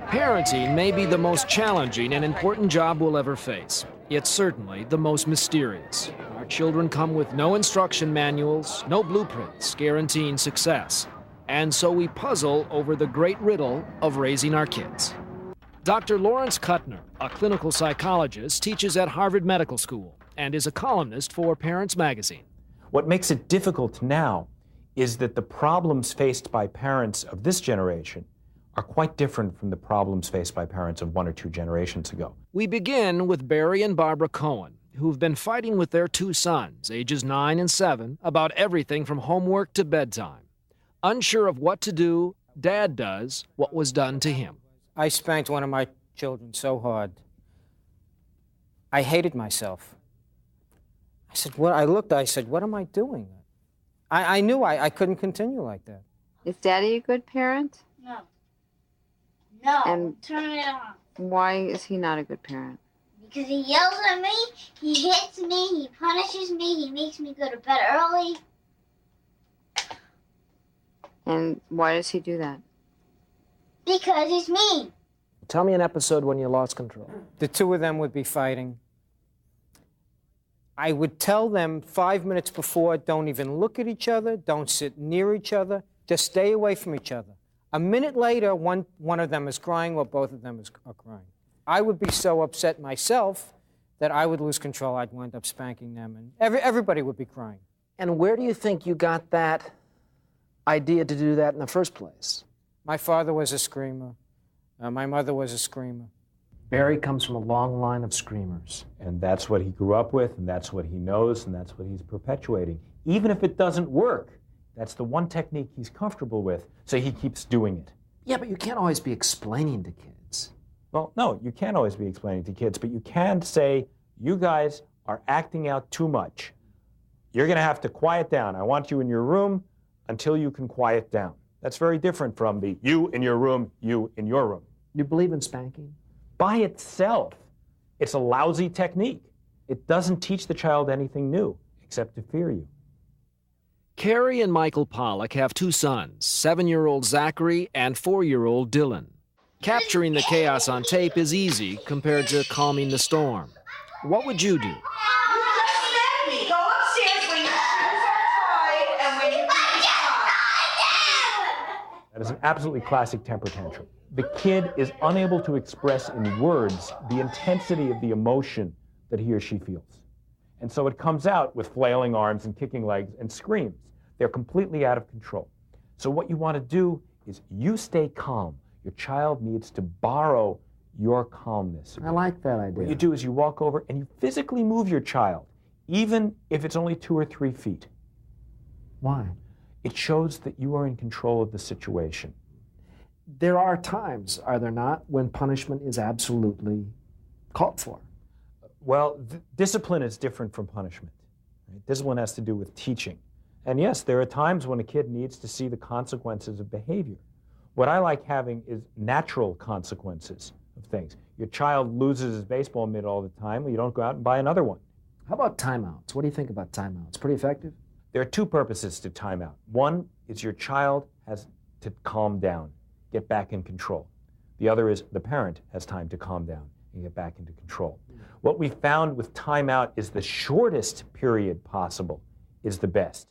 Parenting may be the most challenging and important job we'll ever face. It's certainly the most mysterious. Our children come with no instruction manuals, no blueprints guaranteeing success. And so we puzzle over the great riddle of raising our kids. Dr. Lawrence Kuttner, a clinical psychologist, teaches at Harvard Medical School and is a columnist for Parents Magazine. What makes it difficult now is that the problems faced by parents of this generation are quite different from the problems faced by parents of 1 or 2 generations ago. We begin with Barry and Barbara Cohen, who've been fighting with their 2 sons, ages 9 and 7, about everything from homework to bedtime. Unsure of what to do, Dad does what was done to him. I spanked one of my children so hard. I hated myself. I said, I said, what am I doing? I knew I couldn't continue like that. Is Daddy a good parent? No. No, And turn it on. why is he not a good parent? Because he yells at me, he hits me, he punishes me, he makes me go to bed early. And why does he do that? Because he's mean. Tell me an episode when you lost control. The 2 of them would be fighting. I would tell them 5 minutes before, don't even look at each other, don't sit near each other, just stay away from each other. A minute later, one of them is crying or both of them are crying. I would be so upset myself that I would lose control. I'd wind up spanking them, and everybody would be crying. And where do you think you got that idea to do that in the first place? My father was a screamer. My mother was a screamer. Barry comes from a long line of screamers. And that's what he grew up with, and that's what he knows, and that's what he's perpetuating. Even if it doesn't work, that's the one technique he's comfortable with, so he keeps doing it. Yeah, but you can't always be explaining to kids. Well, no, you can't always be explaining to kids, but you can say, you guys are acting out too much. You're going to have to quiet down. I want you in your room until you can quiet down. That's very different from the you in your room, you in your room. You believe in spanking? By itself, it's a lousy technique. It doesn't teach the child anything new, except to fear you. Carrie and Michael Pollack have 2 sons, 7-year-old Zachary and 4-year-old Dylan. Capturing the chaos on tape is easy compared to calming the storm. What would you do? That is an absolutely classic temper tantrum. The kid is unable to express in words the intensity of the emotion that he or she feels. And so it comes out with flailing arms and kicking legs and screams. They're completely out of control. So what you want to do is you stay calm. Your child needs to borrow your calmness. I like that idea. What you do is you walk over and you physically move your child, even if it's only 2 or 3 feet. Why? It shows that you are in control of the situation. There are times, are there not, when punishment is absolutely called for? Well, discipline is different from punishment. Right? Discipline has to do with teaching. And yes, there are times when a kid needs to see the consequences of behavior. What I like having is natural consequences of things. Your child loses his baseball mitt all the time, well, you don't go out and buy another one. How about timeouts? What do you think about timeouts? Pretty effective? There are 2 purposes to timeout. One is your child has to calm down, get back in control. The other is the parent has time to calm down and get back into control. What we found with timeout is the shortest period possible is the best.